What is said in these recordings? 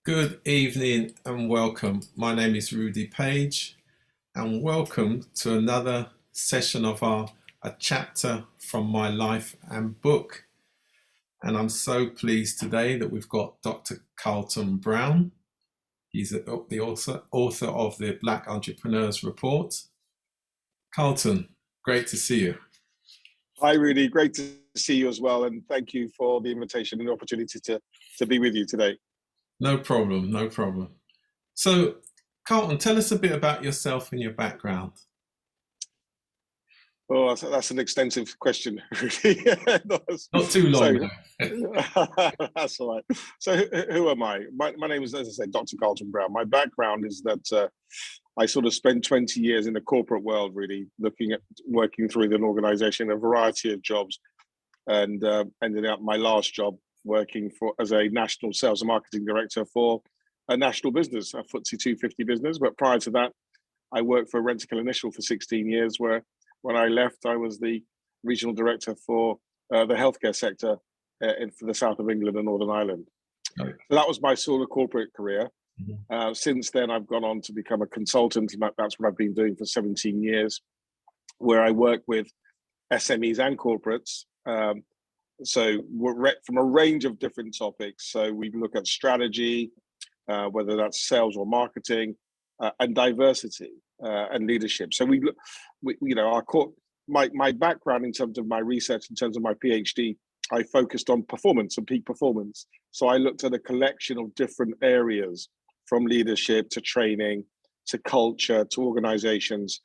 Good evening and welcome. My name is Rudy Page, and welcome to another session of our A Chapter from My Life and Book. And I'm so pleased today that we've got Dr. Carlton Brown. He's the author of the Black Entrepreneurs Report. Carlton, great to see you. Hi, Rudy. Great to see you as well. And thank you for the invitation and the opportunity to be with you today. No problem, no problem. So, Carlton, tell us a bit about yourself and your background. Oh, that's an extensive question, Rudy. Not too long, So, that's all right. So who am I? My name is, as I said, Dr. Carlton Brown. My background is that I sort of spent 20 years in the corporate world, really looking at working through an organization, a variety of jobs, and ended up my last job working as a national sales and marketing director for a national business, a FTSE 250 business. But prior to that, I worked for Rentokil Initial for 16 years, where when I left, I was the regional director for the healthcare sector for the south of England and Northern Ireland. Okay. So that was my sort of corporate career. Mm-hmm. Since then, I've gone on to become a consultant, and that's what I've been doing for 17 years, where I work with SMEs and corporates. So we're from a range of different topics. So we look at strategy, whether that's sales or marketing, and diversity and leadership. So my background in terms of my research, in terms of my PhD, I focused on performance and peak performance. So I looked at a collection of different areas, from leadership to training, to culture, to organizations,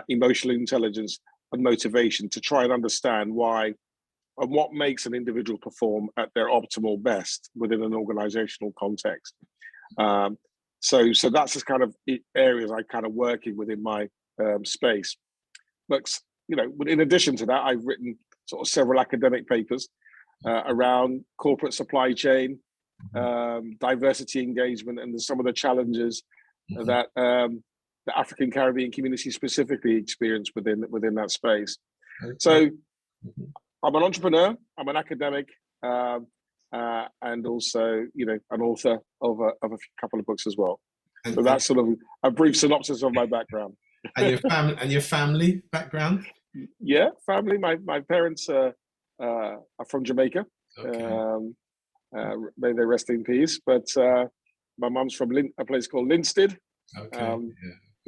emotional intelligence and motivation, to try and understand why and what makes an individual perform at their optimal best within an organizational context. So that's the kind of areas I kind of working within my space. But in addition to that, I've written sort of several academic papers around corporate supply chain, diversity engagement, and some of the challenges that the African Caribbean community specifically experience within that space. Okay. So I'm an entrepreneur, I'm an academic, and also, an author of a couple of books as well. So that's sort of a brief synopsis of my background. And your family background? Yeah, family. My parents are from Jamaica. Okay. May they rest in peace. But my mum's from a place called Linstead. Okay.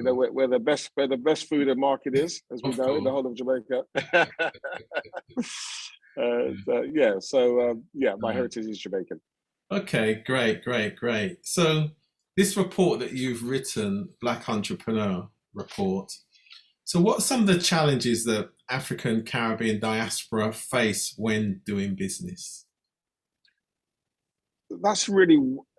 Where the best food and market is, as we know, in the whole of Jamaica. My heritage is Jamaican. Okay, great. So this report that you've written, Black Entrepreneur Report. So what are some of the challenges that African Caribbean diaspora face when doing business?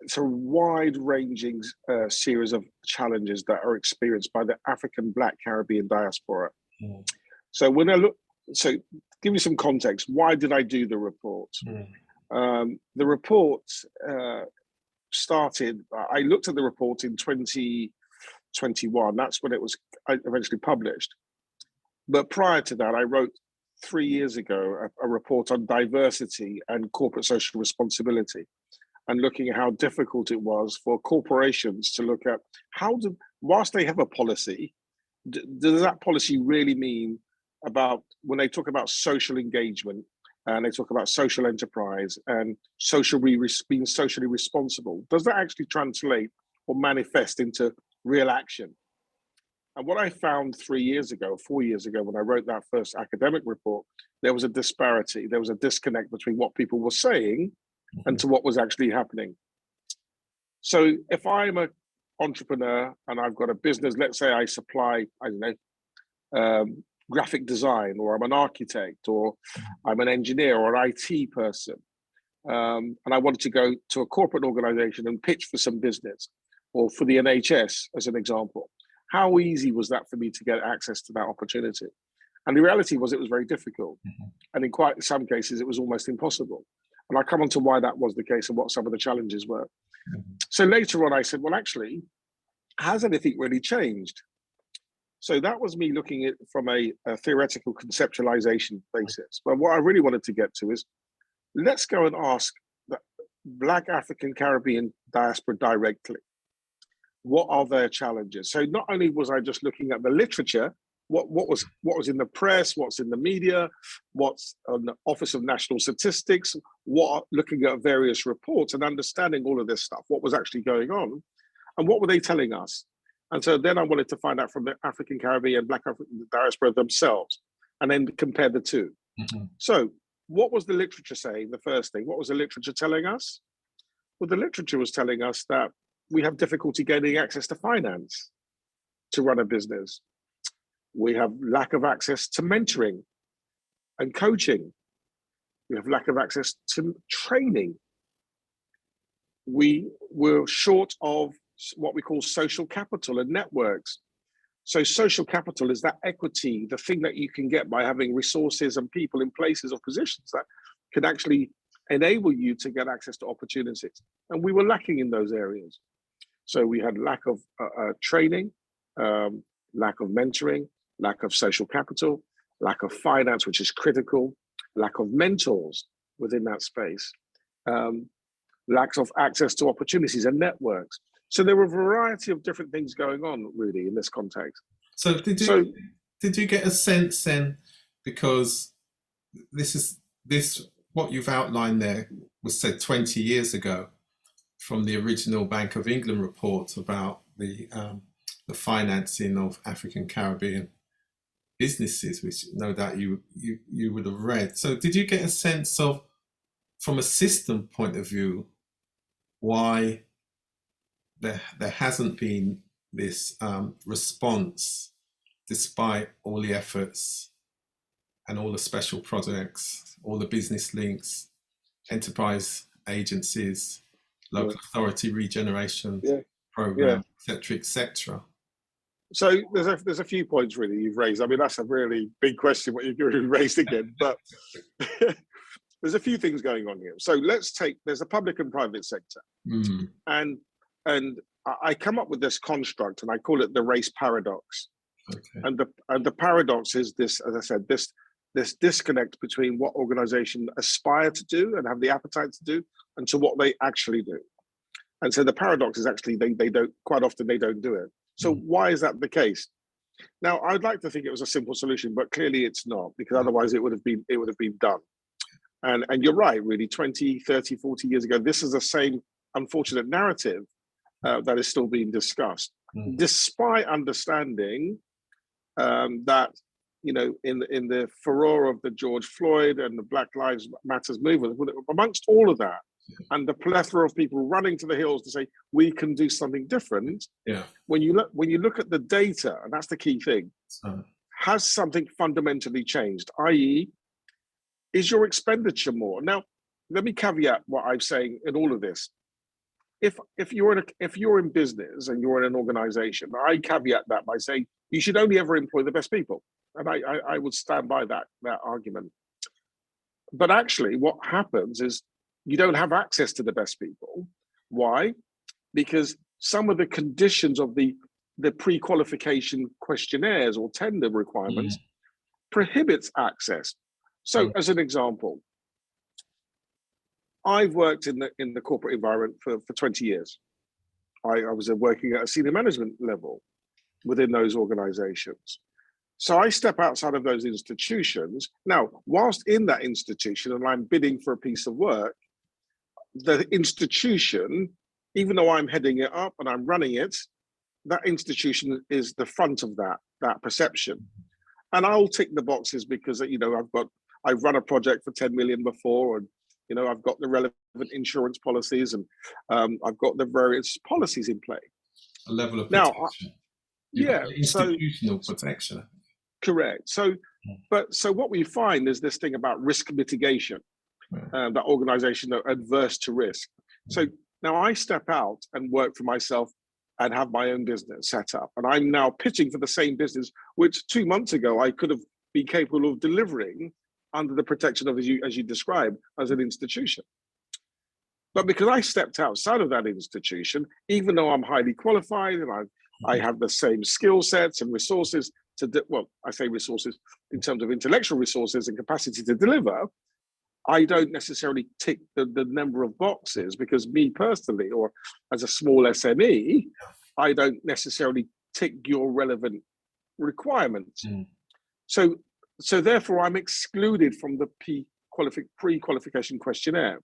It's a wide-ranging series of challenges that are experienced by the African Black Caribbean diaspora. Mm. So give you some context. Why did I do the report? The report started. I looked at the report in 2021. That's when it was eventually published. But prior to that, I wrote 3 years ago a report on diversity and corporate social responsibility, and looking at how difficult it was for corporations to look at whilst they have a policy, does that policy really mean about when they talk about social engagement and they talk about social enterprise and being socially responsible, does that actually translate or manifest into real action? And what I found 4 years ago, when I wrote that first academic report, there was a disparity, there was a disconnect between what people were saying and to what was actually happening. So if I'm an entrepreneur and I've got a business, let's say I supply, graphic design, or I'm an architect, or I'm an engineer or an IT person, and I wanted to go to a corporate organization and pitch for some business, or for the NHS as an example, how easy was that for me to get access to that opportunity? And the reality was it was very difficult. And in quite some cases, it was almost impossible. And I'll come on to why that was the case and what some of the challenges were. So later on, I said, well, actually, has anything really changed? So that was me looking at it from a theoretical conceptualization basis. But what I really wanted to get to is, let's go and ask Black African Caribbean diaspora directly. What are their challenges? So not only was I just looking at the literature, what was in the press, what's in the media, what's on the Office of National Statistics, looking at various reports and understanding all of this stuff, what was actually going on, and what were they telling us? And so then I wanted to find out from the African Caribbean, Black African diaspora themselves, and then compare the two. Mm-hmm. So what was the literature saying? The first thing, what was the literature telling us? Well, the literature was telling us that we have difficulty gaining access to finance to run a business. We have lack of access to mentoring and coaching. We have lack of access to training. We were short of what we call social capital and networks. So social capital is that equity, the thing that you can get by having resources and people in places or positions that can actually enable you to get access to opportunities. And we were lacking in those areas. So we had lack of training, lack of mentoring, lack of social capital, lack of finance, which is critical, lack of mentors within that space, lack of access to opportunities and networks. So there were a variety of different things going on, really, in this context. So did you get a sense then, because this what you've outlined there was said 20 years ago from the original Bank of England report about the financing of African Caribbean businesses, which no doubt you would have read. So did you get a sense of, from a system point of view, why there hasn't been this response despite all the efforts and all the special projects, all the business links, enterprise agencies, local authority regeneration program, et cetera? So there's a few points really you've raised. I mean, that's a really big question what you've raised again, but there's a few things going on here. So there's a public and private sector, and I come up with this construct and I call it the race paradox. Okay. And the paradox is this, as I said, this disconnect between what organizations aspire to do and have the appetite to do and to what they actually do. And so the paradox is actually they don't, quite often they don't do it. So why is that the case? Now, I'd like to think it was a simple solution, but clearly it's not, because otherwise it would have been done. And you're right, really, 20, 30, 40 years ago, this is the same unfortunate narrative that is still being discussed, despite understanding that, you know, in the furore of the George Floyd and the Black Lives Matters movement, amongst all of that, and the plethora of people running to the hills to say we can do something different. Yeah. When you look at the data, and that's the key thing, has something fundamentally changed? I.e., is your expenditure more? Now, let me caveat what I'm saying in all of this. If you're in business and you're in an organization, I caveat that by saying you should only ever employ the best people, and I would stand by that argument. But actually, what happens is you don't have access to the best people. Why? Because some of the conditions of the pre-qualification questionnaires or tender requirements prohibits access. So as an example, I've worked in the corporate environment for 20 years. I was working at a senior management level within those organizations. So I step outside of those institutions. Now, whilst in that institution and I'm bidding for a piece of work, the institution, even though I'm heading it up and I'm running it, that institution is the front of that perception. And I'll tick the boxes because, you know, I've run a project for 10 million before, and, you know, I've got the relevant insurance policies, and I've got the various policies in play. A level of protection. Now, institutional protection. Correct. So what we find is this thing about risk mitigation. That organization are adverse to risk. So now I step out and work for myself and have my own business set up. And I'm now pitching for the same business, which 2 months ago I could have been capable of delivering under the protection of, as you described, as an institution. But because I stepped outside of that institution, even though I'm highly qualified and I have the same skill sets and resources I say resources in terms of intellectual resources and capacity to deliver, I don't necessarily tick the number of boxes because me personally, or as a small SME, I don't necessarily tick your relevant requirements. So therefore I'm excluded from the pre-qualification questionnaire.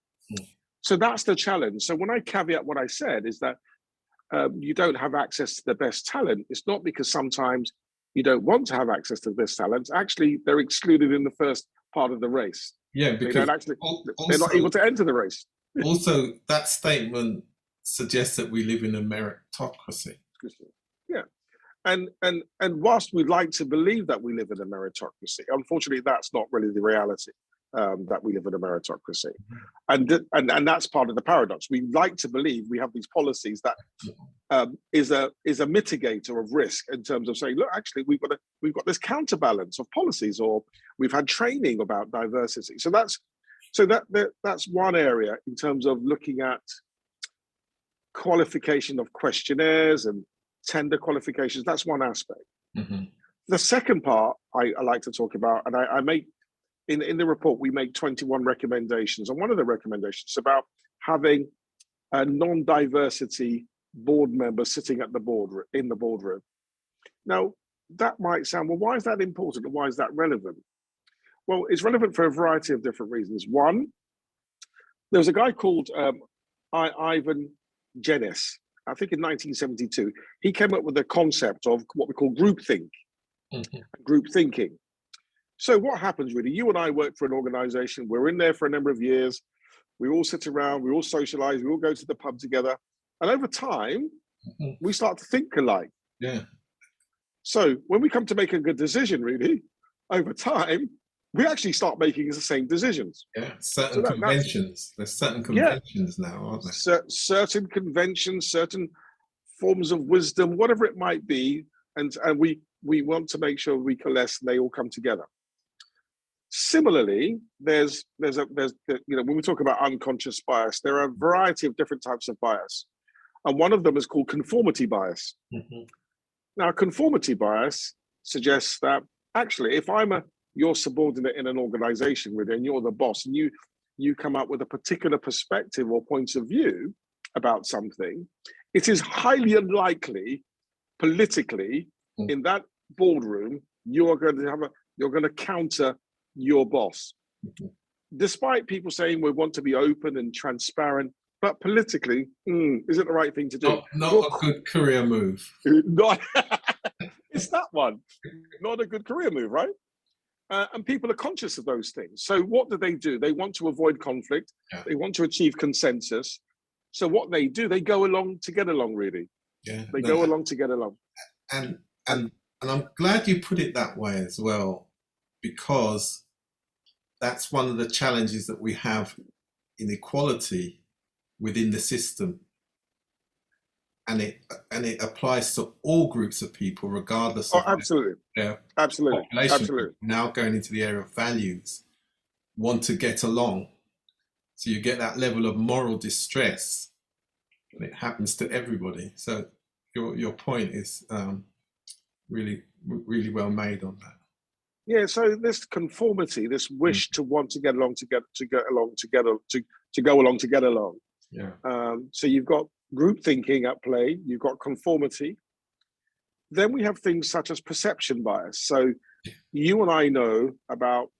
So that's the challenge. So when I caveat what I said is that you don't have access to the best talent, it's not because sometimes you don't want to have access to the best talent. Actually, they're excluded in the first part of the race. Yeah, because they're not able to enter the race. Also, that statement suggests that we live in a meritocracy. Yeah. And whilst we'd like to believe that we live in a meritocracy, unfortunately, that's not really the reality, that we live in a meritocracy. And that's part of the paradox. We like to believe we have these policies that is a mitigator of risk in terms of saying, look, actually, we've got this counterbalance of policies, or we've had training about diversity. So that's one area in terms of looking at qualification of questionnaires and tender qualifications. That's one aspect. The second part I like to talk about, and I make in the report, we make 21 recommendations, and one of the recommendations is about having a non-diversity board member sitting at the boardroom. Now, that might sound, well, why is that important and why is that relevant? Well, it's relevant for a variety of different reasons. One, there was a guy called Ivan Jenis, I think in 1972. He came up with the concept of what we call groupthink, group thinking. So what happens really, you and I work for an organization, we're in there for a number of years, we all sit around, we all socialize, we all go to the pub together. And over time, we start to think alike. Yeah. So when we come to make a good decision, really, over time, we actually start making the same decisions. Yeah, certain conventions. There's certain conventions now, aren't there? Certain conventions, certain forms of wisdom, whatever it might be, and we want to make sure we coalesce and they all come together. Similarly, there's when we talk about unconscious bias, there are a variety of different types of bias, and one of them is called conformity bias. Now, conformity bias suggests that actually, if I'm your subordinate in an organization, really, and you're the boss, and you come up with a particular perspective or point of view about something, it is highly unlikely politically in that boardroom you're going to counter your boss, despite people saying we want to be open and transparent, but politically, is it the right thing to do? Not a good career move. It's that one, not a good career move, right? And people are conscious of those things. So what do? They want to avoid conflict. Yeah. They want to achieve consensus. So what they do, they go along to get along, really. Yeah, they go along to get along. And I'm glad you put it that way as well, because that's one of the challenges that we have: inequality within the system, and it applies to all groups of people, regardless of their population. Absolutely. Now going into the area of values, want to get along, so you get that level of moral distress, and it happens to everybody. So your point is really well made on that. Yeah, so this conformity, this wish to want to get along, to go along to get along. Yeah. So you've got group thinking at play, you've got conformity. Then we have things such as perception bias. So you and I know about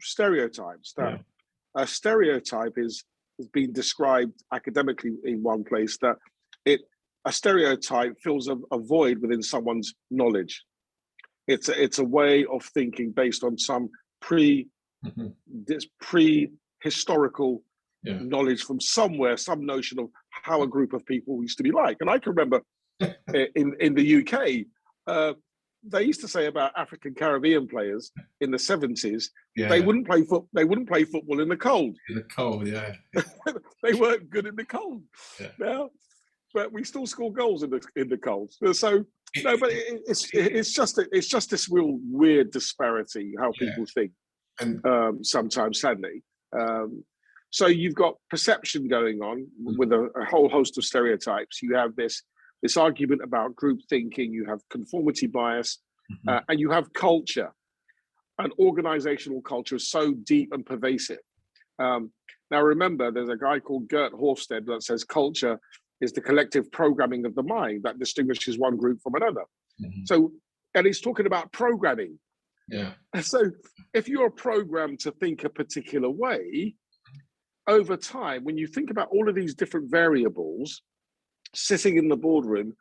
stereotypes. That a stereotype has been described academically in one place, that a stereotype fills a void within someone's knowledge. It's a way of thinking based on some prehistorical knowledge from somewhere, some notion of how a group of people used to be like. And I can remember in the UK, they used to say about African Caribbean players in the 70s, they wouldn't play football in the cold. In the cold, yeah. They weren't good in the cold. Yeah. Now, but we still score goals in the cold. So no, but it's just this real weird disparity how people think, and sometimes, sadly. So you've got perception going on with a whole host of stereotypes. You have this argument about group thinking. You have conformity bias, and you have culture. And organizational culture is so deep and pervasive Now, remember, there's a guy called Gert Hofstede that says culture is the collective programming of the mind that distinguishes one group from another. So, and he's talking about programming. Yeah. So if you're programmed to think a particular way, over time, when you think about all of these different variables sitting in the boardroom,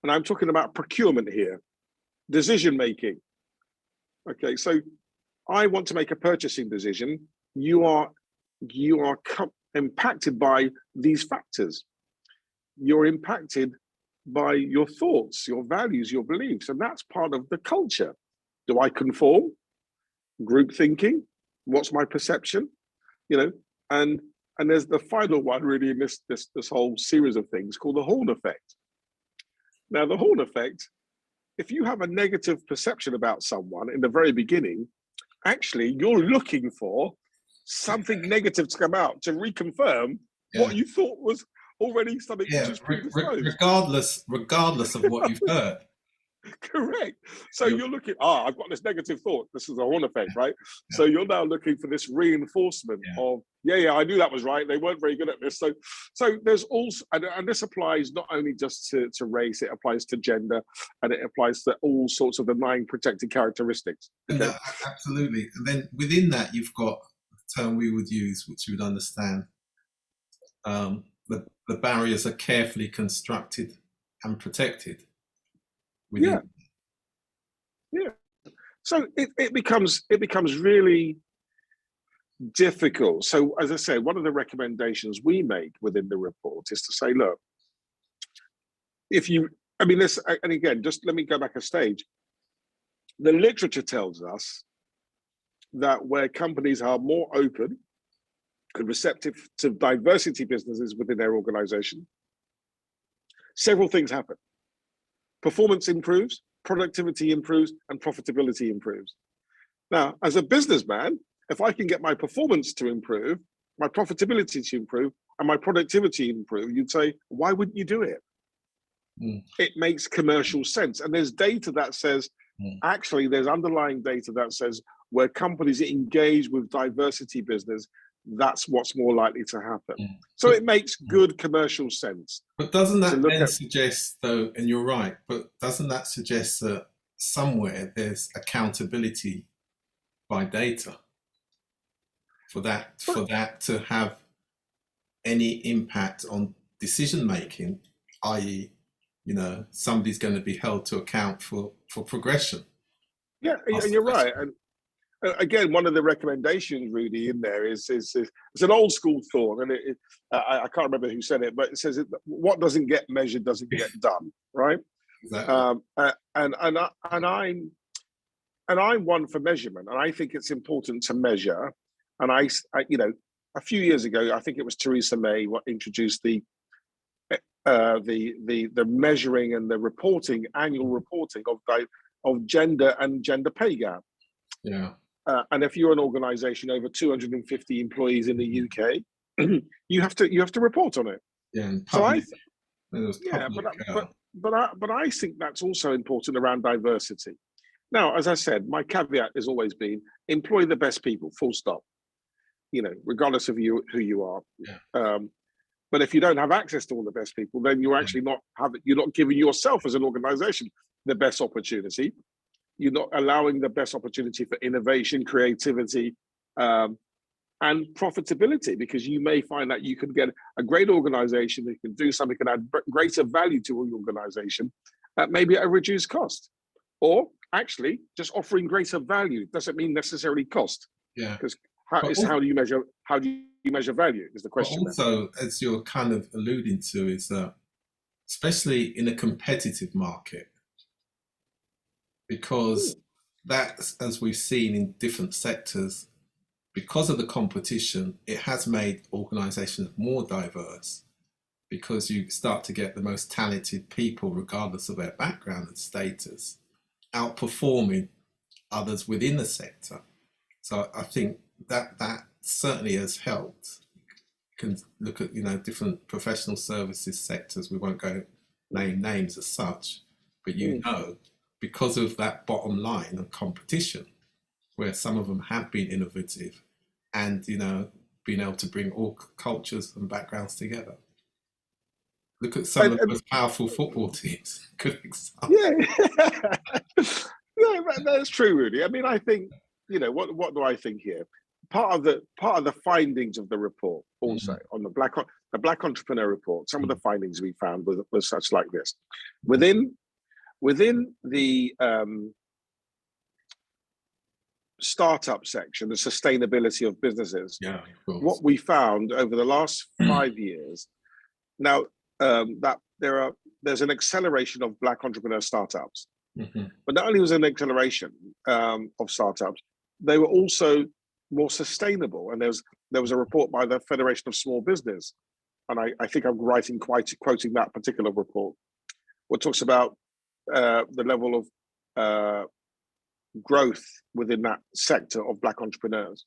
and I'm talking about procurement here, decision making. Okay, so I want to make a purchasing decision. You are impacted by these factors. You're impacted by your thoughts, your values, your beliefs, and that's part of the culture. Do I conform? Group thinking? What's my perception? You know, and there's the final one really in this whole series of things called the Horn effect. Now, the Horn effect, if you have a negative perception about someone in the very beginning, actually you're looking for something negative to come out to reconfirm what you thought was already something which is predisposed. Regardless of what you've heard. Correct. So you're looking, I've got this negative thought. This is a Horn effect, right? Yeah. So you're now looking for this reinforcement of, I knew that was right. They weren't very good at this. So there's also, and this applies not only just to race, it applies to gender, and it applies to all sorts of the 9 protected characteristics. Okay? Absolutely. And then within that, you've got a term we would use, which you would understand. The barriers are carefully constructed and protected. Yeah. So it becomes really difficult. So as I say, one of the recommendations we make within the report is to say, look, and again, just let me go back a stage. The literature tells us that where companies are more open and receptive to diversity businesses within their organization, several things happen. Performance improves, productivity improves, and profitability improves. Now, as a businessman, if I can get my performance to improve, my profitability to improve, and my productivity improve, you'd say, why wouldn't you do it? It makes commercial sense. And there's data that says, actually, there's underlying data that says where companies engage with diversity business, that's what's more likely to happen. So it makes good commercial sense. But doesn't that then suggest, though, and you're right, but doesn't that suggest that somewhere there's accountability by data for that to have any impact on decision making, i.e., somebody's going to be held to account for progression? Yeah, and you're right. And again, one of the recommendations, Rudy, in there is it's an old school thought, and I can't remember who said it, but it says what doesn't get measured doesn't get done, right? Exactly. And I'm one for measurement, and I think it's important to measure. And I a few years ago, I think it was Theresa May what introduced the measuring and the reporting, annual reporting of gender and gender pay gap. Yeah. And if you're an organization over 250 employees in the UK, you have to report on it. Yeah. But I think that's also important around diversity. Now, as I said, my caveat has always been employ the best people, full stop. Regardless of who you are. Yeah. But if you don't have access to all the best people, then you're actually you're not giving yourself as an organization the best opportunity. You're not allowing the best opportunity for innovation, creativity, and profitability, because you may find that you can get a great organization that can do something, can add greater value to your organization, maybe at a reduced cost. Or actually just offering greater value doesn't mean necessarily cost. Yeah. Because how do you measure value is the question. Also, as you're kind of alluding to, is that especially in a competitive market, because that's, as we've seen in different sectors, because of the competition, it has made organizations more diverse, because you start to get the most talented people, regardless of their background and status, outperforming others within the sector. So I think that certainly has helped. You can look at different professional services sectors. We won't go name names as such, but because of that bottom line of competition, where some of them have been innovative and being able to bring all cultures and backgrounds together. Look at some of the most powerful football teams. Good example. Yeah, yeah, that's true, Rudy. I mean, I think, what do I think here? Part of the findings of the report, also on the Black Entrepreneur Report, some of the findings we found was such like this: within the startup section, the sustainability of businesses. Yeah, of course. What we found over the last 5 years now. That there's an acceleration of Black entrepreneur startups, but not only was there an acceleration of startups, they were also more sustainable. And there was a report by the Federation of Small Business, and I think I'm quoting that particular report, what talks about the level of growth within that sector of Black entrepreneurs.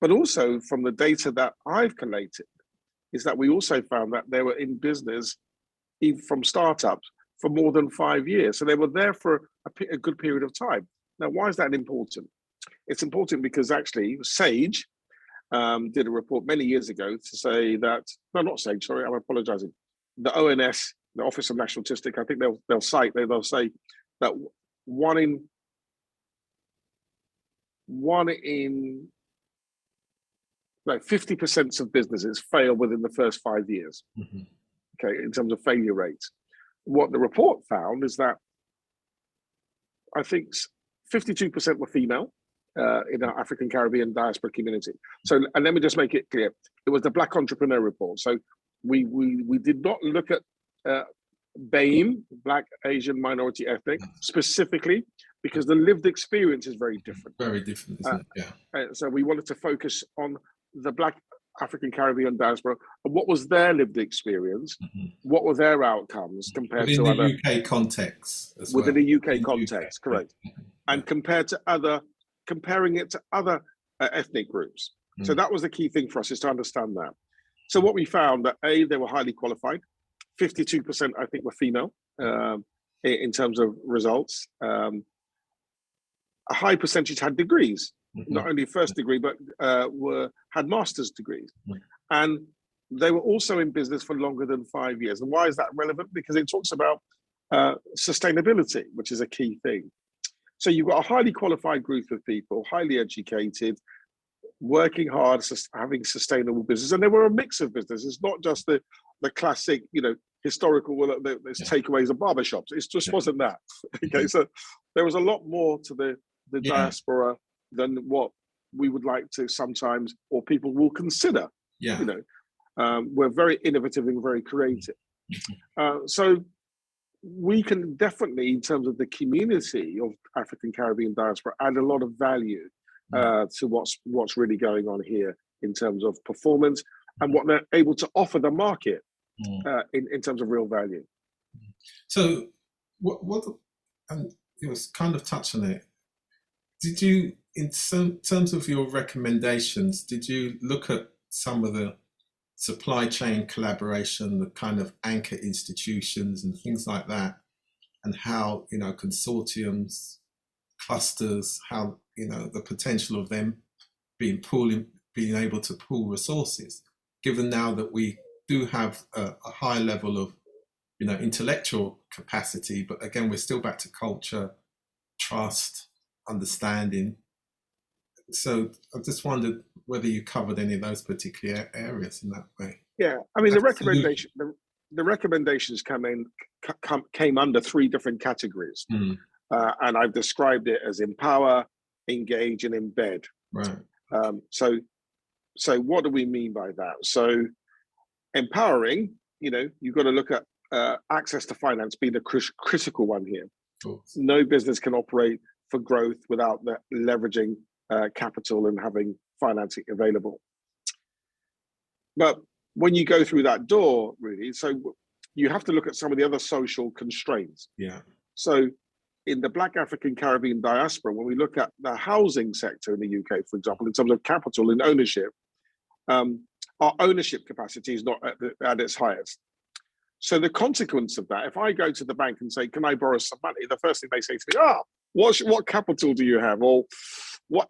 But also from the data that I've collated, is that we also found that they were in business, even from startups, for more than 5 years. So they were there for a good period of time. Now, why is that important? It's important because actually Sage did a report many years ago to say that, no, not Sage, sorry, I'm apologizing. The ONS, the Office of National Statistics, I think they'll say that one in like 50% of businesses fail within the first 5 years, okay, in terms of failure rates. What the report found is that I think 52% were female in our African Caribbean diaspora community. So, and let me just make it clear, it was the Black Entrepreneur Report. So we did not look at BAME, Black, Asian, Minority, Ethnic, specifically, because the lived experience is very different. Very different, isn't it? Yeah. So we wanted to focus on the Black African Caribbean diaspora and what was their lived experience, what were their outcomes compared within to the other UK context as within well. the UK context, correct, and comparing it to other ethnic groups. So that was the key thing for us, is to understand that. So what we found that they were highly qualified. 52% I think were female in terms of results. A high percentage had degrees. Not only first degree, but had master's degrees. And they were also in business for longer than 5 years. And why is that relevant? Because it talks about sustainability, which is a key thing. So you've got a highly qualified group of people, highly educated, working hard, having sustainable business. And they were a mix of businesses, not just the classic, historical, there's takeaways and barbershops. It just wasn't that. Okay, so there was a lot more to the diaspora than what we would like to sometimes, or people will consider. We're very innovative and very creative. So we can definitely, in terms of the community of African Caribbean diaspora, add a lot of value to what's really going on here in terms of performance and what they're able to offer the market in terms of real value. So what and it was kind of touched on it. Did you, in terms of your recommendations, did you look at some of the supply chain collaboration, the kind of anchor institutions and things like that, and how, consortiums, clusters, how, the potential of them being able to pool resources, given now that we do have a high level of, intellectual capacity, but again, we're still back to culture, trust, understanding. So I just wondered whether you covered any of those particular areas in that way. Yeah, I mean, the recommendations came under 3 different categories, and I've described it as empower, engage, and embed. Right. So what do we mean by that? So empowering, you've got to look at access to finance being the critical one here. No business can operate for growth without leveraging capital and having financing available. But when you go through that door, really, so you have to look at some of the other social constraints. Yeah. So in the Black African Caribbean diaspora, when we look at the housing sector in the UK, for example, in terms of capital and ownership, our ownership capacity is not at its highest. So the consequence of that, if I go to the bank and say, can I borrow some money? The first thing they say to me, what capital do you have? Or what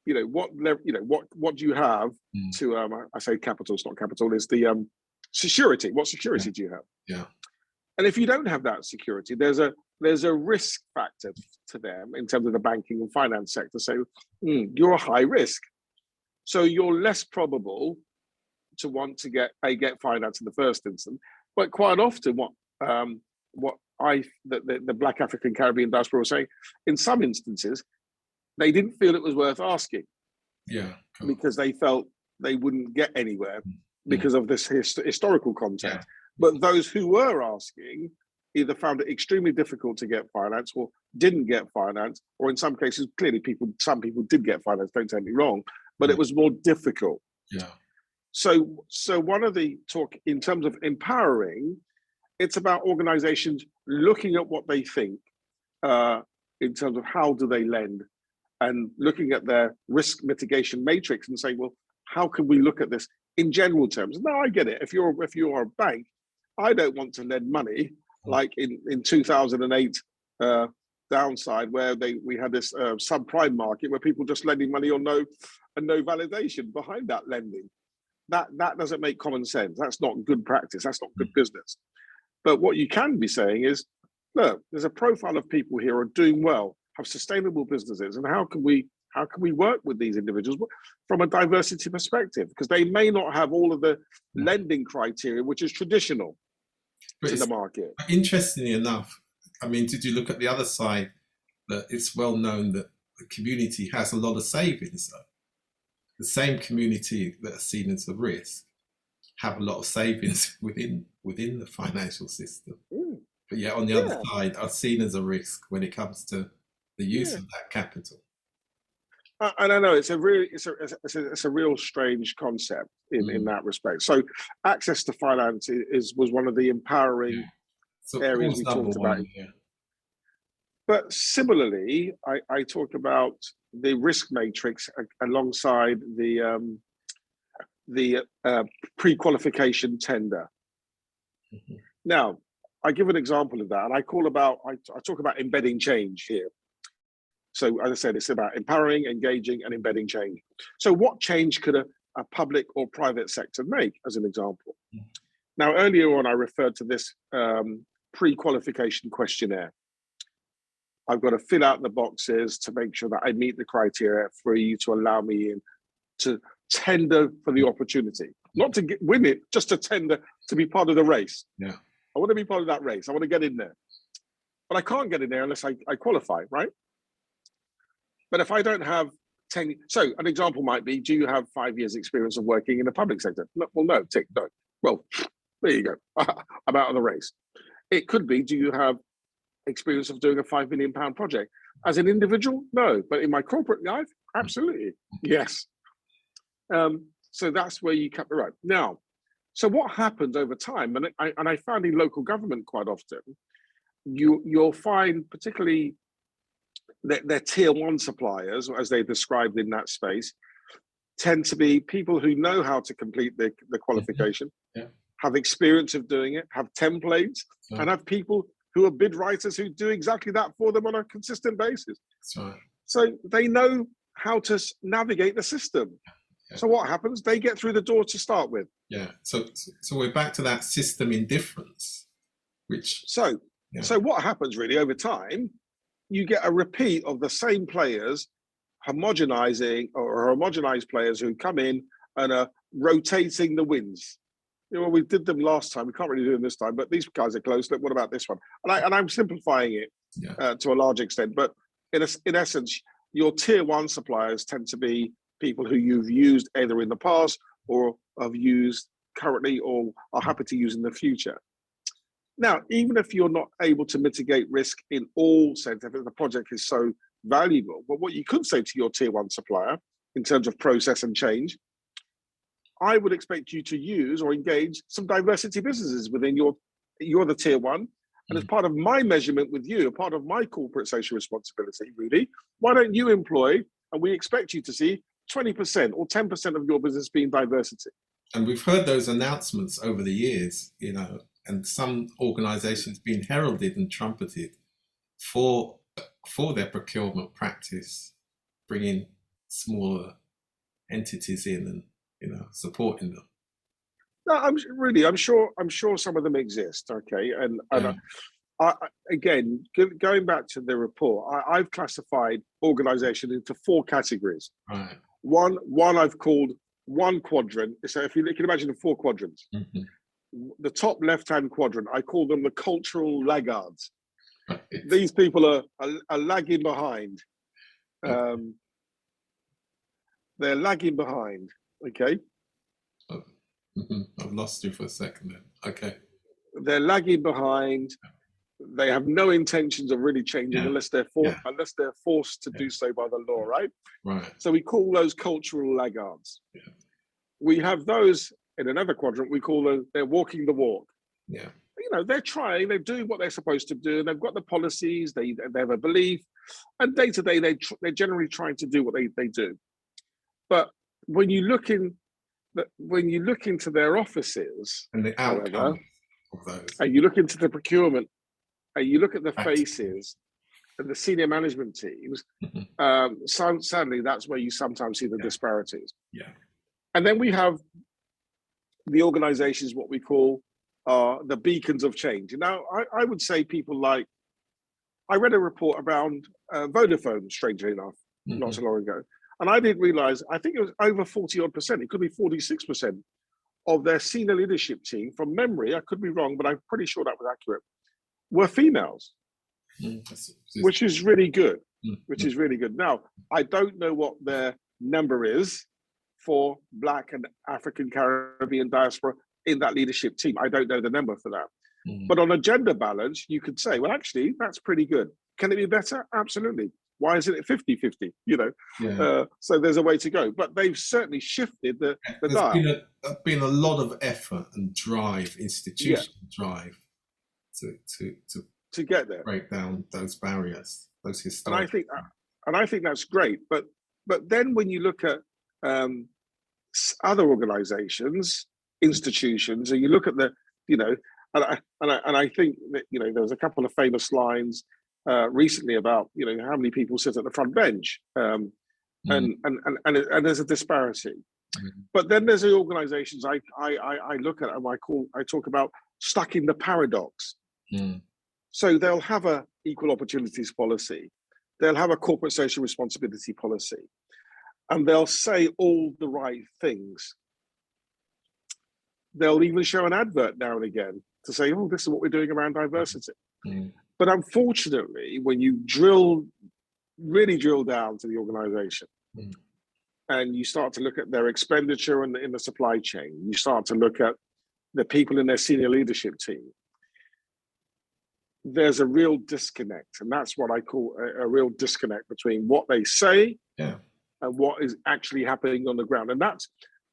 what do you have to I say capital, it's not capital, is the security. What security do you have? Yeah. And if you don't have that security, there's a risk factor to them in terms of the banking and finance sector. So you're a high risk, so you're less probable to want to get finance in the first instance. But quite often, what the Black African Caribbean diaspora was saying, in some instances, they didn't feel it was worth asking. Yeah. Cool. Because they felt they wouldn't get anywhere because of this historical context. Yeah. But those who were asking either found it extremely difficult to get finance or didn't get finance, or in some cases, clearly some people did get finance, don't take me wrong, but it was more difficult. Yeah. So one of the talk in terms of empowering, it's about organizations looking at what they think in terms of how do they lend, and looking at their risk mitigation matrix and saying, well, how can we look at this in general terms? Now, I get it. If you're a bank, I don't want to lend money like in 2008 downside, where we had this subprime market where people just lending money on no validation behind that lending. That doesn't make common sense. That's not good practice. That's not good business. But what you can be saying is, look, there's a profile of people here who are doing well, have sustainable businesses, and how can we work with these individuals from a diversity perspective? Because they may not have all of the lending criteria, which is traditional to the market. Interestingly enough, I mean, did you look at the other side, that it's well known that the community has a lot of savings, though? The same community that are seen as a risk have a lot of savings within the financial system. But yet on the other side are seen as a risk when it comes to the use of that capital. I don't know. It's a real strange concept in that respect. So access to finance was one of the empowering areas we talked about. But similarly, I talk about the risk matrix alongside the pre-qualification tender. Now, I give an example of that, and I talk about embedding change here. So as I said, it's about empowering, engaging, and embedding change. So what change could a public or private sector make, as an example? Now, earlier on, I referred to this pre-qualification questionnaire. I've got to fill out the boxes to make sure that I meet the criteria for you to allow me in to tender for the opportunity. Not to win it, just to tender, to be part of the race. Yeah. I want to be part of that race. I want to get in there. But I can't get in there unless I qualify, right? But if I don't have 10, so an example might be, do you have 5 years experience of working in the public sector? No, well, no, no. Well, there you go. I'm out of the race. It could be, do you have experience of doing a £5 million project? As an individual, no. But in my corporate life, absolutely, yes. So that's where you cut the rope. Now, so what happens over time, and I found in local government quite often, you'll find particularly their tier one suppliers, as they described in that space, tend to be people who know how to complete the qualification, have experience of doing it, have templates, and have people who are bid writers who do exactly that for them on a consistent basis. That's right. So they know how to navigate the system. Yeah. So what happens? They get through the door to start with. Yeah. So we're back to that system indifference, which. So what happens really over time? You get a repeat of the same players, homogenized players who come in and are rotating the wins. You know, we did them last time. We can't really do them this time, but these guys are close. Look, what about this one? And I'm simplifying it to a large extent. But in essence, your tier one suppliers tend to be people who you've used either in the past or have used currently or are happy to use in the future. Now, even if you're not able to mitigate risk in all sense, if the project is so valuable, but what you could say to your tier one supplier in terms of process and change, I would expect you to use or engage some diversity businesses within you're the tier one. And as part of my measurement with you, a part of my corporate social responsibility, Rudy, why don't you employ, and we expect you to see 20% or 10% of your business being diversity. And we've heard those announcements over the years, you know, and some organizations being heralded and trumpeted for their procurement practice, bringing smaller entities in and, supporting them? No, I'm sure some of them exist. Okay, Yeah. again, going back to the report, I've classified organization into four categories. Right. One I've called one quadrant. So if you can imagine the four quadrants, Mm-hmm. the top left-hand quadrant, I call them the cultural laggards. Right. These people are lagging behind. They're lagging behind. Okay. I've lost you for a second then. Okay. They're lagging behind. They have no intentions of really changing unless they're forced to do so by the law, right? Right. So we call those cultural laggards. Yeah. We have those in another quadrant. We call them, they're walking the walk. Yeah. They're trying, they're doing what they're supposed to do. They've got the policies, they have a belief, and day to day they're generally trying to do what they do. But when you look into their offices, And the outcome of those. and you look into the procurement, and you look at the faces and the senior management teams, sadly, that's where you sometimes see the disparities. Yeah. And then we have the organizations, what we call the beacons of change. Now, I would say people like, I read a report around Vodafone, strangely enough, not so long ago. And I didn't realize, I think it was over 40-odd%, it could be 46% of their senior leadership team, from memory, I could be wrong, but I'm pretty sure that was accurate, were females, which is really good, Now, I don't know what their number is for Black and African Caribbean diaspora in that leadership team. I don't know the number for that. But on a gender balance, you could say, well, actually, that's pretty good. Can it be better? Absolutely. Why isn't it 50-50? So there's a way to go. But they've certainly shifted the dial. There's been a lot of effort and drive, institutional drive, to get there, break down those barriers, those historic. And I think that's great. But then when you look at other organizations, institutions, and you look at and I think that there was a couple of famous lines recently about how many people sit at the front bench, and there's a disparity. But then there's the organizations I look at and I talk about stuck in the paradox. So they'll have a equal opportunities policy, they'll have a corporate social responsibility policy, and they'll say all the right things. They'll even show an advert now and again to say, oh, this is what we're doing around diversity. But unfortunately, when you really drill down to the organization, and you start to look at their expenditure in the supply chain, you start to look at the people in their senior leadership team, there's a real disconnect. And that's what I call a real disconnect between what they say and what is actually happening on the ground. And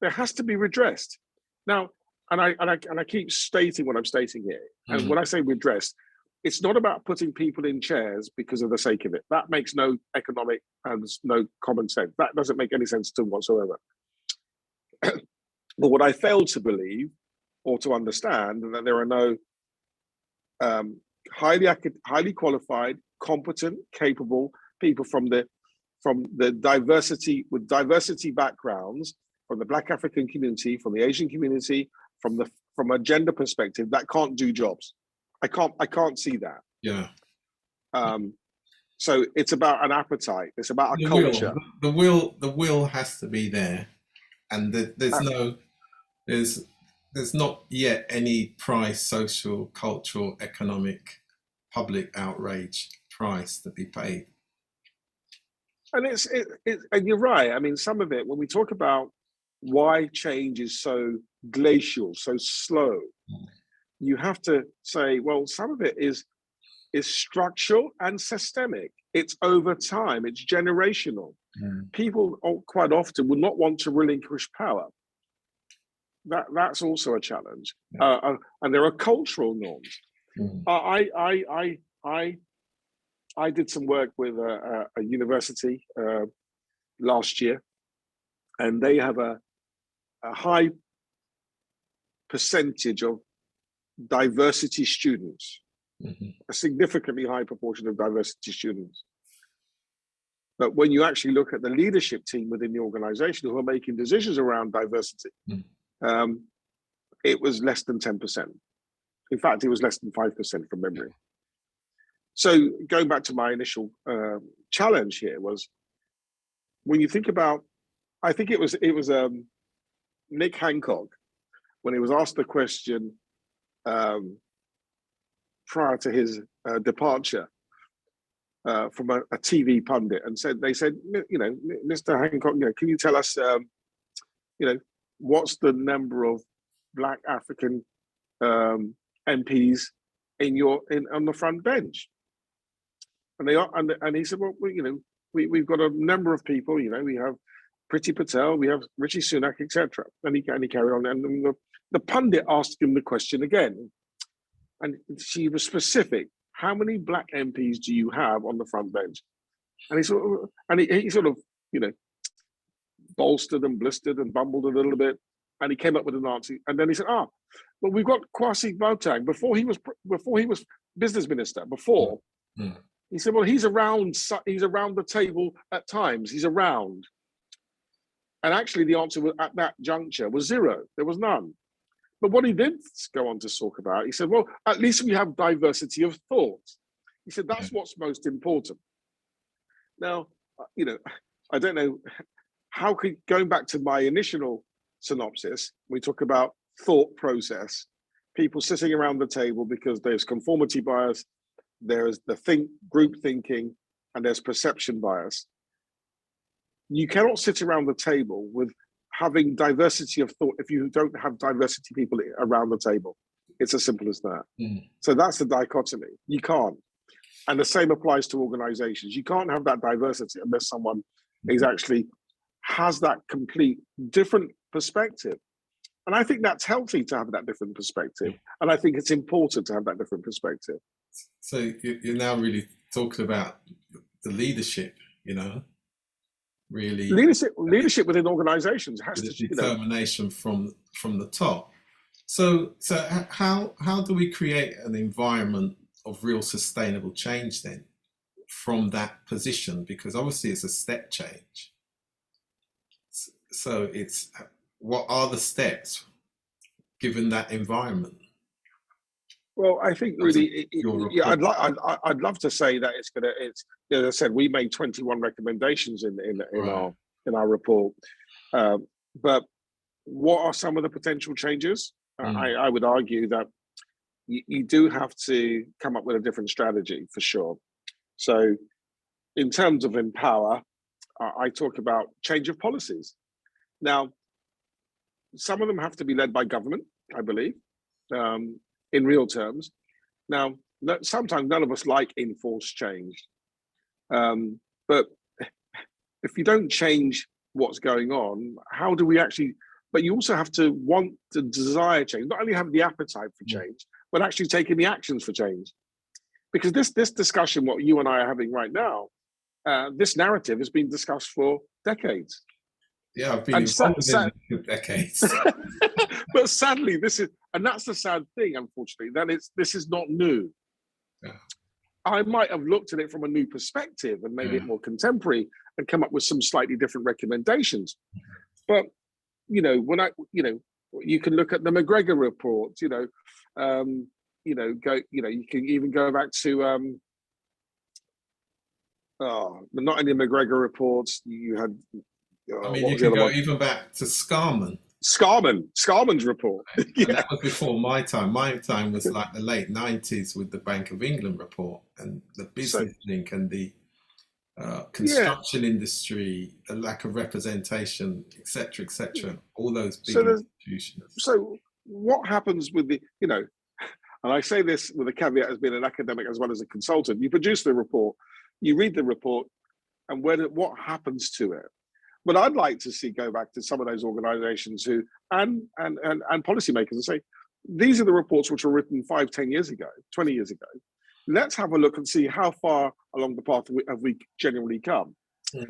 there has to be redressed. Now, and I keep stating what I'm stating here. And when I say redressed, it's not about putting people in chairs because of the sake of it. That makes no economic and no common sense. That doesn't make any sense to them whatsoever. But what I fail to believe or to understand is that there are no highly qualified, competent, capable people from the diversity, with diversity backgrounds, from the Black African community, from the Asian community, from a gender perspective, that can't do jobs. I can't see that. Yeah. So it's about an appetite. It's about a culture. The will has to be there, and there's not yet any price, social, cultural, economic, public outrage price to be paid. And and you're right. I mean, some of it, when we talk about why change is so glacial, so slow, you have to say, well, some of it is structural and systemic. It's over time. It's generational. People quite often would not want to relinquish power. That's also a challenge. And there are cultural norms. I did some work with a university last year, and they have a high percentage of diversity students, a significantly high proportion of diversity students. But when you actually look at the leadership team within the organization who are making decisions around diversity, it was less than 10%. In fact, it was less than 5% from memory. So going back to my initial challenge here was, when you think about, I think it was Nick Hancock, when he was asked the question prior to his departure from a TV pundit, and they said, Mr. Hancock, can you tell us, what's the number of Black African MPs on the front bench? And he said, well, we've got a number of people. We have Priti Patel, we have Rishi Sunak, etc. And he carried on. And the pundit asked him the question again, and she was specific. How many Black MPs do you have on the front bench? And he sort of, bolstered and blistered and bumbled a little bit, and he came up with an answer. And then he said, well, we've got Kwasi Boateng before he was business minister. He said, well, he's around the table at times. He's around. And actually, the answer at that juncture was zero. There was none. But what he did go on to talk about, he said, well, at least we have diversity of thought. He said, that's what's most important. Now, I don't know how going back to my initial synopsis, we talk about thought process, people sitting around the table because there's conformity bias, there's the group thinking, and there's perception bias. You cannot sit around the table with having diversity of thought if you don't have diversity people around the table. It's as simple as that. So that's the dichotomy. You can't. And the same applies to organizations. You can't have that diversity unless someone has that complete different perspective. And I think that's healthy to have that different perspective. And I think it's important to have that different perspective. So you're now really talking about the leadership, really leadership within organizations has to determination from the top. So how do we create an environment of real sustainable change then from that position? Because obviously it's a step change. So it's, what are the steps given that environment? Well, I think really, I'd love to say that it's as I said, we made 21 recommendations in our report. But what are some of the potential changes? I would argue that you do have to come up with a different strategy for sure. So in terms of empower, I talk about change of policies. Now, some of them have to be led by government, I believe, in real terms. Now, sometimes none of us like enforced change. But if you don't change what's going on, how do we actually, but you also have to want to desire change, not only have the appetite for change, but actually taking the actions for change. Because this discussion, what you and I are having right now, this narrative has been discussed for decades. Yeah, I've been involved in it for decades. But sadly, that's the sad thing, unfortunately, that this is not new. Yeah. I might have looked at it from a new perspective and made it more contemporary and come up with some slightly different recommendations. But you can look at the McGregor report. You can even go back to not only McGregor reports. You had. You can go even back to Scarman's report. And that was before my time. My time was like the late 90s with the Bank of England report and the business link and the construction industry, the lack of representation, etc., all those big institutions. So what happens with and I say this with a caveat as being an academic as well as a consultant, you produce the report, you read the report, and what happens to it? But I'd like to see go back to some of those organizations who and policymakers and say, these are the reports which were written 5, 10 years ago, 20 years ago. Let's have a look and see how far along the path have we genuinely come.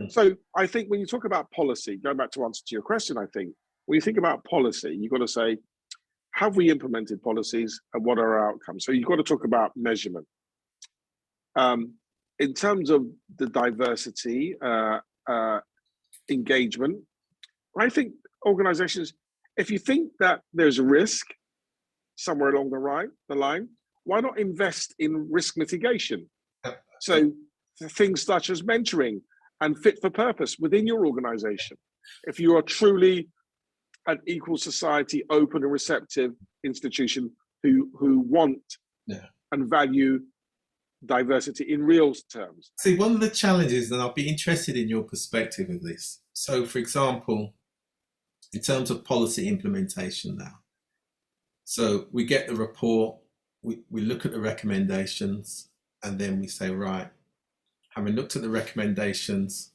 So I think when you talk about policy, going back to answer to your question, I think when you think about policy, you've got to say, have we implemented policies and what are our outcomes? So you've got to talk about measurement. in terms of the diversity engagement, I think organizations, if you think that there's a risk somewhere along the line, why not invest in risk mitigation? So things such as mentoring and fit for purpose within your organization. If you are truly an equal society, open and receptive institution who want and value diversity in real terms. See, one of the challenges, and I'll be interested in your perspective of this. So, for example, in terms of policy implementation now, so we get the report, we look at the recommendations, and then we say, right, having looked at the recommendations,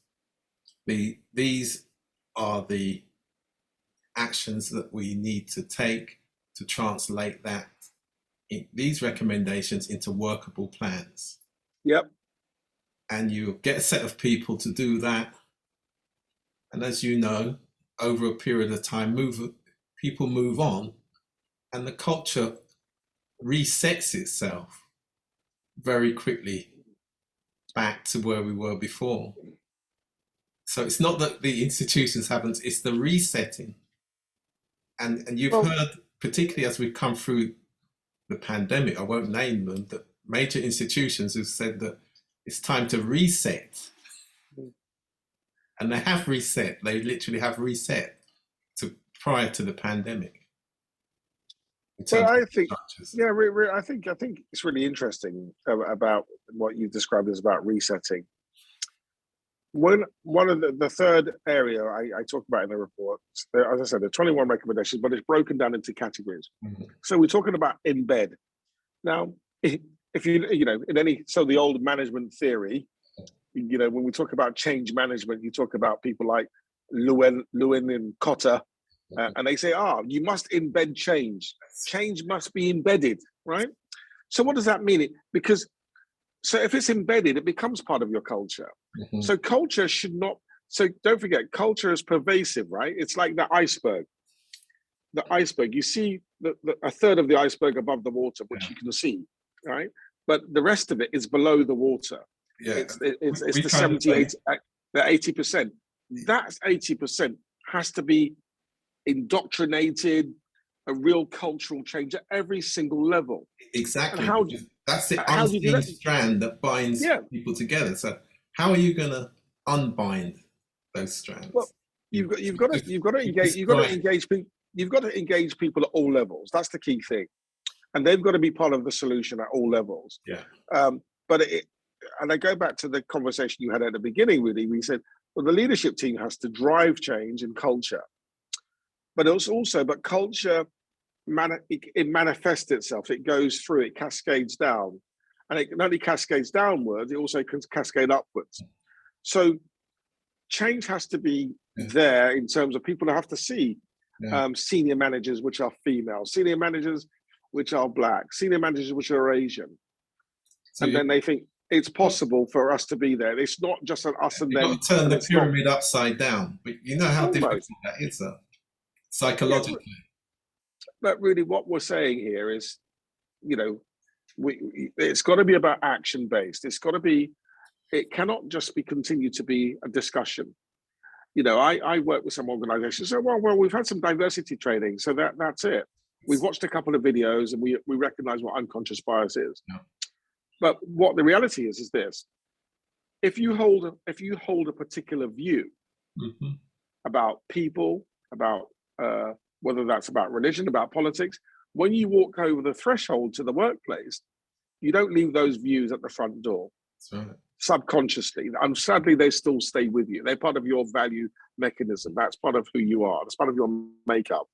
these are the actions that we need to take to translate these recommendations into workable plans. Yep. And you get a set of people to do that. And as you know, over a period of time, people move on, and the culture resets itself very quickly back to where we were before. So it's not that the institutions haven't, it's the resetting. And you've heard, particularly as we've come through the pandemic, I won't name them, that major institutions have said that it's time to reset. And they have reset, they literally have reset to prior to the pandemic. Well, I think, I think it's really interesting about what you described as about resetting. One of the third area I talk about in the report, as I said, there are 21 recommendations, but it's broken down into categories. Mm-hmm. So we're talking about embed. Now, if you know, the old management theory, you know, when we talk about change management, you talk about people like Lewin and Cotter, and they say, you must embed change. Change must be embedded, right? So what does that mean? So if it's embedded, it becomes part of your culture. Mm-hmm. So culture should not, so don't forget, culture is pervasive, right? It's like the iceberg. The iceberg, you see a third of the iceberg above the water, which you can see, right? But the rest of it is below the water. Yeah. It's the 78, the 80%. That 80% has to be indoctrinated, a real cultural change at every single level. Exactly. That's the unseen strand that binds people together. So how are you going to unbind those strands? Well, you've got to engage people at all levels. That's the key thing, and they've got to be part of the solution at all levels. Yeah. And I go back to the conversation you had at the beginning, really. We said, well, the leadership team has to drive change in culture, but culture. It manifests itself. It goes through. It cascades down, and it not only cascades downwards, it also can cascade upwards. So, change has to be there in terms of people have to see senior managers which are female, senior managers which are black, senior managers which are Asian, and then they think it's possible for us to be there. It's not just an us and them. You've got to turn the pyramid upside down. But you know how difficult that is, psychologically. Yeah, but really, what we're saying here is, you know, it's got to be about action based. It cannot just continue to be a discussion. You know, I work with some organizations. So, well, we've had some diversity training, so that's it. We've watched a couple of videos, and we recognize what unconscious bias is. Yeah. But what the reality is this: if you hold a particular view about people, about whether that's about religion, about politics, when you walk over the threshold to the workplace, you don't leave those views at the front door. That's right. Subconsciously. And sadly, they still stay with you. They're part of your value mechanism. That's part of who you are. That's part of your makeup.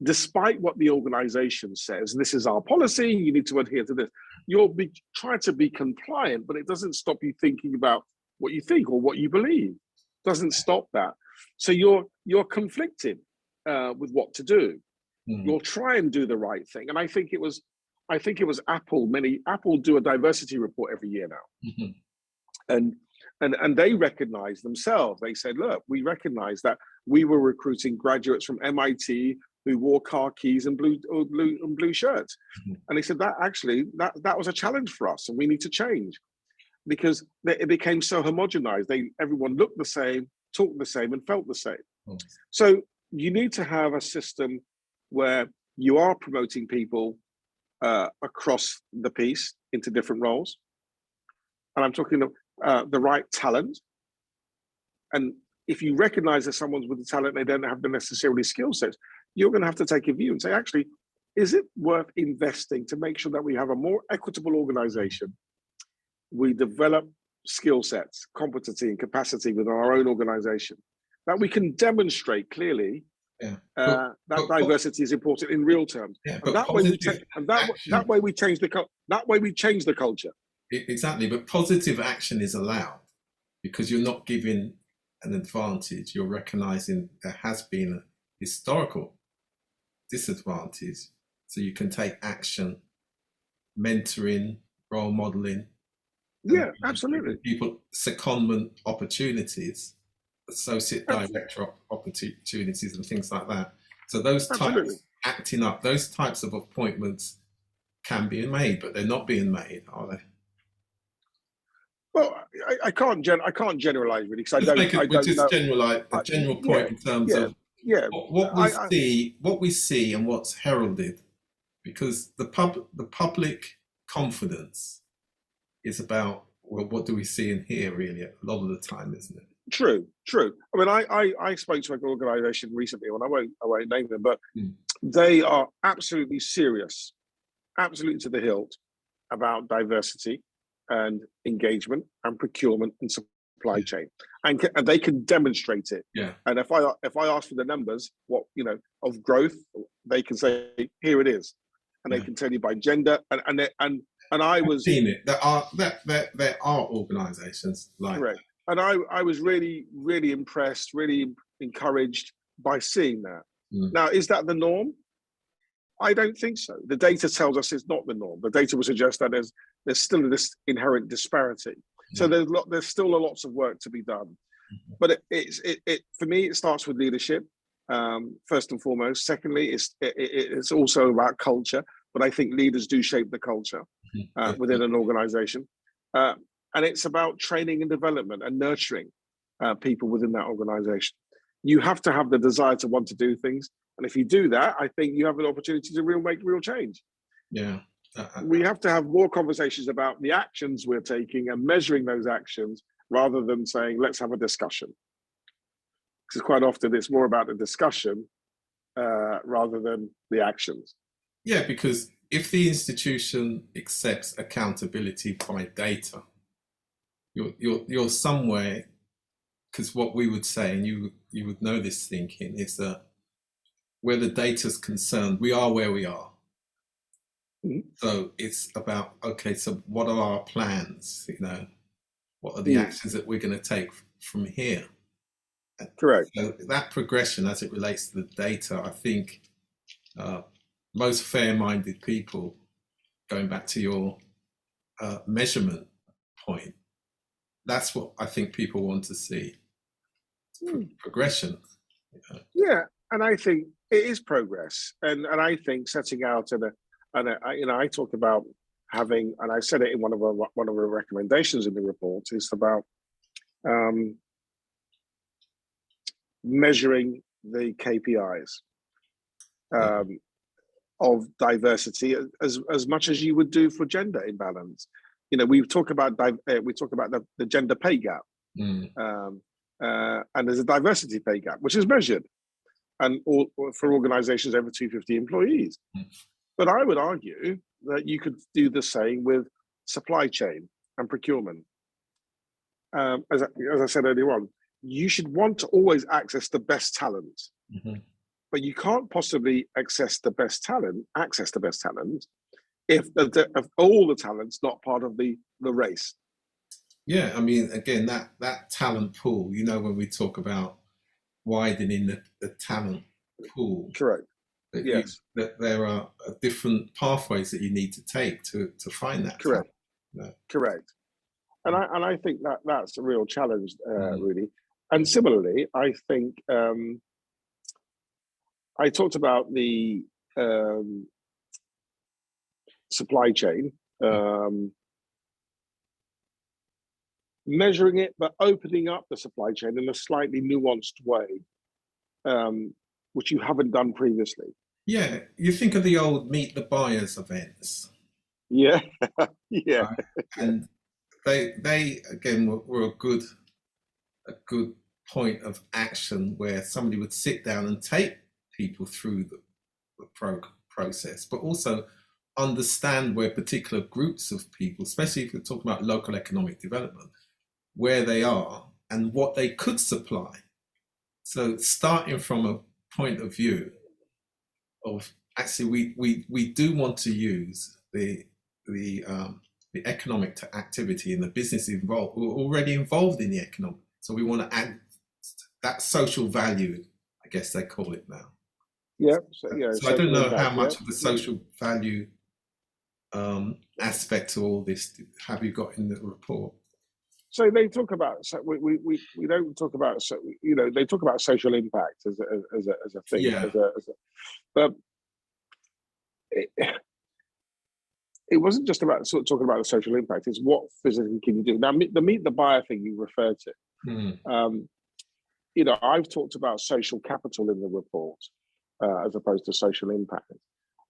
Despite what the organization says, this is our policy, you need to adhere to this. You'll be trying to be compliant, but it doesn't stop you thinking about what you think or what you believe. It doesn't stop that. So you're conflicted with what to do. You'll try and do the right thing. And I think it was Apple. Apple do a diversity report every year now. And they recognize themselves. They said, look, we recognize that we were recruiting graduates from MIT who wore khakis and blue shirts. And they said that actually that was a challenge for us and we need to change. because it became so homogenized. Everyone looked the same, talked the same, and felt the same. Mm. So you need to have a system where you are promoting people across the piece into different roles. And I'm talking the right talent. And if you recognize that someone's with the talent, they don't have the necessarily skill sets, you're going to have to take a view and say, actually, is it worth investing to make sure that we have a more equitable organization? We develop skill sets, competency, and capacity within our own organization, that we can demonstrate clearly that diversity is important in real terms. Yeah, and that way we change the culture. Exactly, but positive action is allowed because you're not giving an advantage. You're recognizing there has been a historical disadvantage, so you can take action, mentoring, role modeling. Yeah, absolutely. People secondment opportunities, associate director opportunities, and things like that. So those types acting up, those types of appointments can be made, but they're not being made, are they? Well, I can't generalize really, because I don't know. Generalize a general point in terms of what we see and what's heralded, because the public confidence is about, well, what do we see and hear really a lot of the time, isn't it? True. I mean, I spoke to an organisation recently, and I won't name them, but they are absolutely serious, absolutely to the hilt about diversity and engagement and procurement and supply chain, and they can demonstrate it. Yeah. And if I ask for the numbers, of growth, they can say, here it is, and they can tell you by gender, and I was seen it. There are organisations like correct, and I was really, really impressed, really encouraged by seeing that. Now, is that the norm? I don't think so. The data tells us it's not the norm. The data will suggest that there's still this inherent disparity. So there's still lots of work to be done. But it for me, it starts with leadership, first and foremost. Secondly, it's also about culture. But I think leaders do shape the culture within an organization. And it's about training and development and nurturing people within that organization. You have to have the desire to want to do things. And if you do that, I think you have an opportunity to make real change. Yeah. We have to have more conversations about the actions we're taking and measuring those actions, rather than saying, let's have a discussion. Because quite often it's more about the discussion rather than the actions. Yeah, because if the institution accepts accountability by data, you're somewhere, because what we would say, and you would know this thinking, is that where the data's concerned, we are where we are. So it's about, okay, so what are our plans? What are the actions that we're going to take from here? Correct. So that progression as it relates to the data, I think most fair-minded people, going back to your measurement point, that's what I think people want to see. Progression. Yeah, and I think it is progress, and I think setting out I talk about having, and I said it in one of the recommendations in the report, is about measuring the KPIs of diversity as much as you would do for gender imbalance. We talk about the gender pay gap, and there's a diversity pay gap, which is measured, and for organizations over 250 employees. But I would argue that you could do the same with supply chain and procurement. As I said earlier on, you should want to always access the best talent, but you can't possibly access the best talent if all the talent's not part of the race. Yeah, I mean, again, that talent pool, when we talk about widening the talent pool. Correct. Yes. That there are different pathways that you need to take to find that. Correct. Correct. And I think that's a real challenge, really. And similarly, I think I talked about the supply chain. measuring it, but opening up the supply chain in a slightly nuanced way, which you haven't done previously. Yeah, you think of the old Meet the Buyers events, Yeah, yeah, right? And they again were a good point of action where somebody would sit down and take people through the process, but also understand where particular groups of people, especially if we're talking about local economic development, where they are and what they could supply. So starting from a point of view of actually we do want to use the economic activity and the business involved, we're already involved in the economic, so we want to add that social value, I guess they call it now. yeah. So I don't know how much yeah. of the social value aspect to all this have you got in the report? So they talk about, so we don't talk about, so they talk about social impact as a thing, Yeah. But it wasn't just about sort of talking about the social impact. It's what physically can you do. Now, the meet the buyer thing you referred to. I've talked about social capital in the report as opposed to social impact.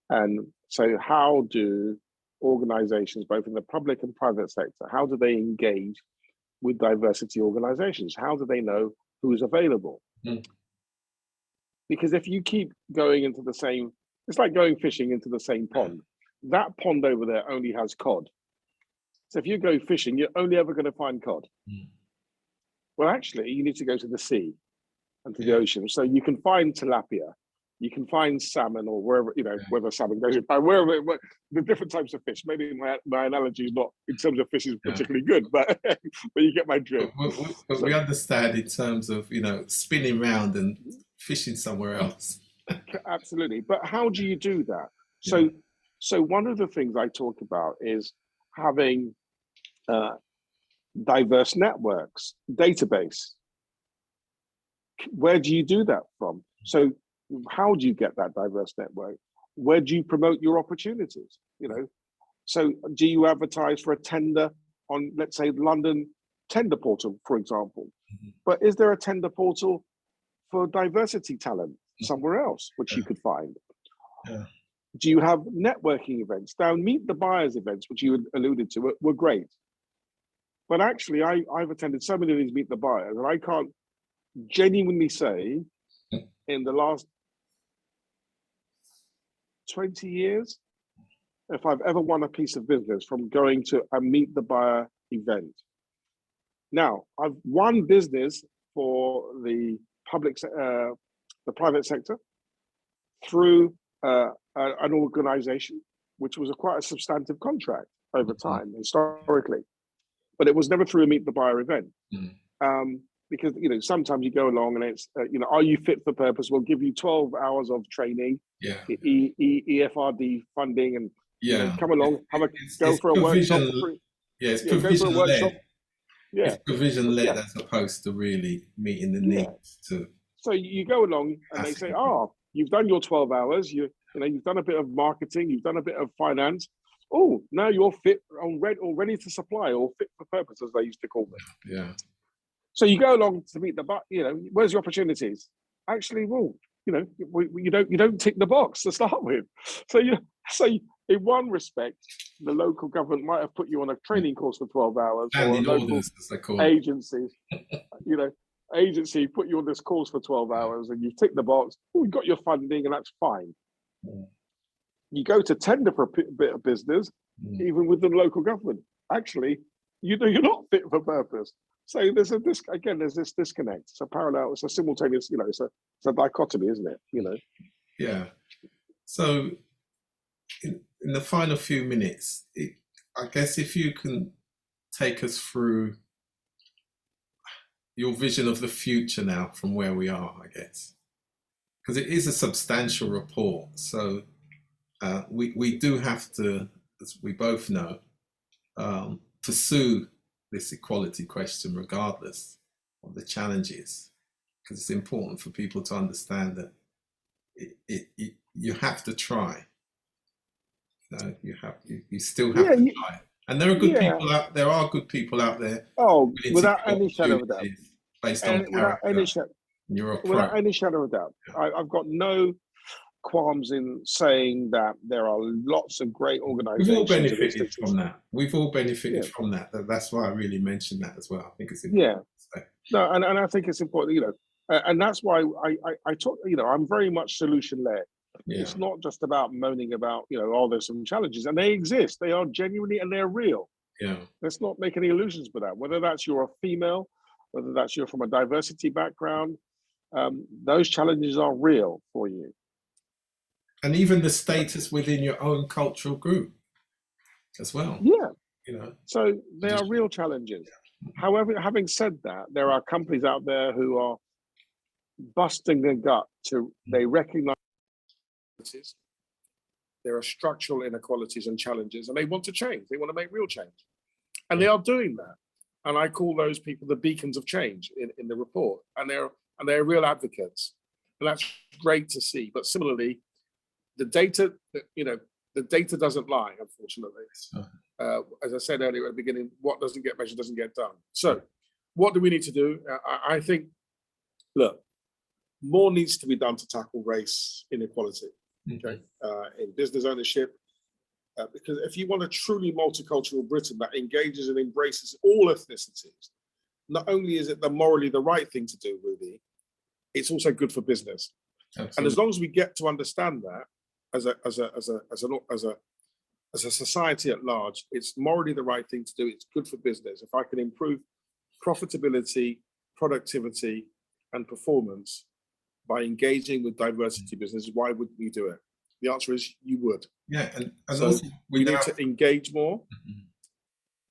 And so how do organizations, both in the public and private sector, how do they engage with diversity organizations? How do they know who's available? Because if you keep going into the same, it's like going fishing into the same pond. That pond over there only has cod. So if you go fishing, you're only ever going to find cod. Well, actually, you need to go to the sea and to the ocean. So you can find tilapia, you can find salmon, or wherever, whether salmon goes by, wherever, the different types of fish. Maybe my analogy is not in terms of fish is particularly good, but but you get my drift. But we understand in terms of, spinning round and fishing somewhere else. Absolutely. But how do you do that? So one of the things I talk about is having diverse networks, database. Where do you do that from? So how do you get that diverse network? Where do you promote your opportunities? So do you advertise for a tender on, let's say, London tender portal, for example? But is there a tender portal for diversity talent somewhere else, which you could find? Do you have networking events? Now, Meet the Buyers events, which you alluded to, were great. But actually, I've attended so many of these Meet the Buyers, and I can't genuinely say in the last 20 years, if I've ever won a piece of business from going to a Meet the Buyer event. Now, I've won business for the private sector through an organization, which was quite a substantive contract over time, historically. But it was never through a Meet the Buyer event. Because sometimes you go along and it's are you fit for purpose? We'll give you 12 hours of training, EFRD funding, and come along, go for a workshop for free. It's provision led. Yeah, it's provision led as opposed to really meeting the needs. So you go along and they say, you've done your 12 hours. You've done a bit of marketing, you've done a bit of finance. Oh, now you're fit or ready to supply, or fit for purpose, as they used to call them. Yeah. So you go along to meet where's your opportunities? Actually, you don't tick the box to start with. So in one respect, the local government might have put you on a training course for 12 hours, or a local agency, agency put you on this course for 12 hours, and you tick the box. Oh, you got your funding, and that's fine. You go to tender for a bit of business, even with the local government. Actually, you're not fit for purpose. So there's this disconnect. It's a parallel. It's a simultaneous. It's a dichotomy, isn't it? Yeah. So in the final few minutes, I guess if you can take us through your vision of the future now from where we are, I guess, because it is a substantial report. So we do have to, as we both know, pursue this equality question regardless of the challenges, because it's important for people to understand that you have to try. You still have to try. And there are good Yeah. people out. There are good people out there Oh, willing to without give any shadow of a doubt. opportunities based on And without any character. And you're a pro. without any shadow of a doubt, Yeah. I've got no qualms in saying that there are lots of great We've all organizations and benefited from institutions. that. We've all benefited Yeah. from that. That's why I really mentioned that as well. I think it's Yeah. important to say. No, and I think it's important, and that's why I talk, I'm very much solution led. Yeah. It's not just about moaning about, oh, there's some challenges, and they exist. They are genuinely and they're real. Yeah. Let's not make any illusions with that. Whether that's you're a female, whether that's you're from a diversity background, those challenges are real for you. And even the status within your own cultural group as well. Yeah. You know. So they are real challenges. However, having said that, there are companies out there who are busting their gut they recognize there are structural inequalities and challenges, and they want to change. They want to make real change. And they are doing that. And I call those people the beacons of change in the report. And they're real advocates. And that's great to see. But similarly, the data, the data doesn't lie, unfortunately. As I said earlier at the beginning, what doesn't get measured doesn't get done. So what do we need to do? I think, look, more needs to be done to tackle race inequality, okay, in business ownership. Because if you want a truly multicultural Britain that engages and embraces all ethnicities, not only is it morally the right thing to do, Rudy, it's also good for business. Absolutely. And as long as we get to understand that as a society at large, it's morally the right thing to do. It's good for business. If I can improve profitability, productivity, and performance by engaging with diversity business, why would we do it? The answer is you would. Yeah, and so also we need to engage more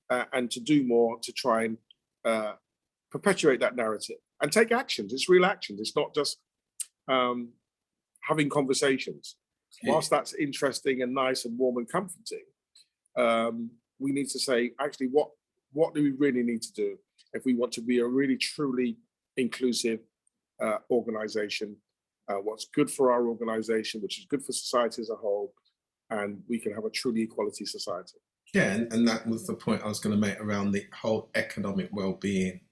and to do more to try and perpetuate that narrative and take actions. It's real actions. It's not just having conversations. Whilst that's interesting and nice and warm and comforting, we need to say, actually, what do we really need to do if we want to be a really truly inclusive organization? What's good for our organization, which is good for society as a whole, and we can have a truly equality society. Yeah, and that was the point I was going to make around the whole economic well-being,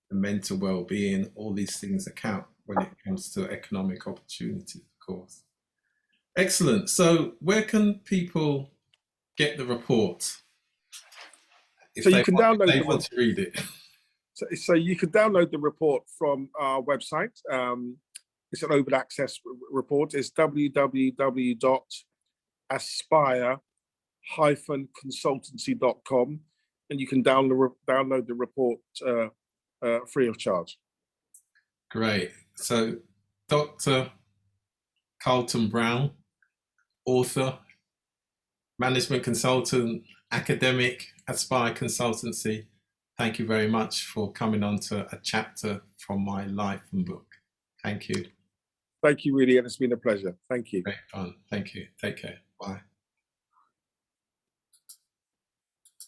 the mental well-being, all these things that count when it comes to economic opportunity, of course. Excellent. So where can people get the report? If so you can download they want to read it. So you can download the report from our website. It's an open access report. It's www.aspire-consultancy.com, and you can download the report free of charge. Great. So Dr. Carlton Brown, author, management consultant, academic, Aspire Consultancy. Thank you very much for coming on to a chapter from my life and book. Thank you. Thank you, really, and it's been a pleasure. Thank you. Great fun. Thank you. Take care. Bye.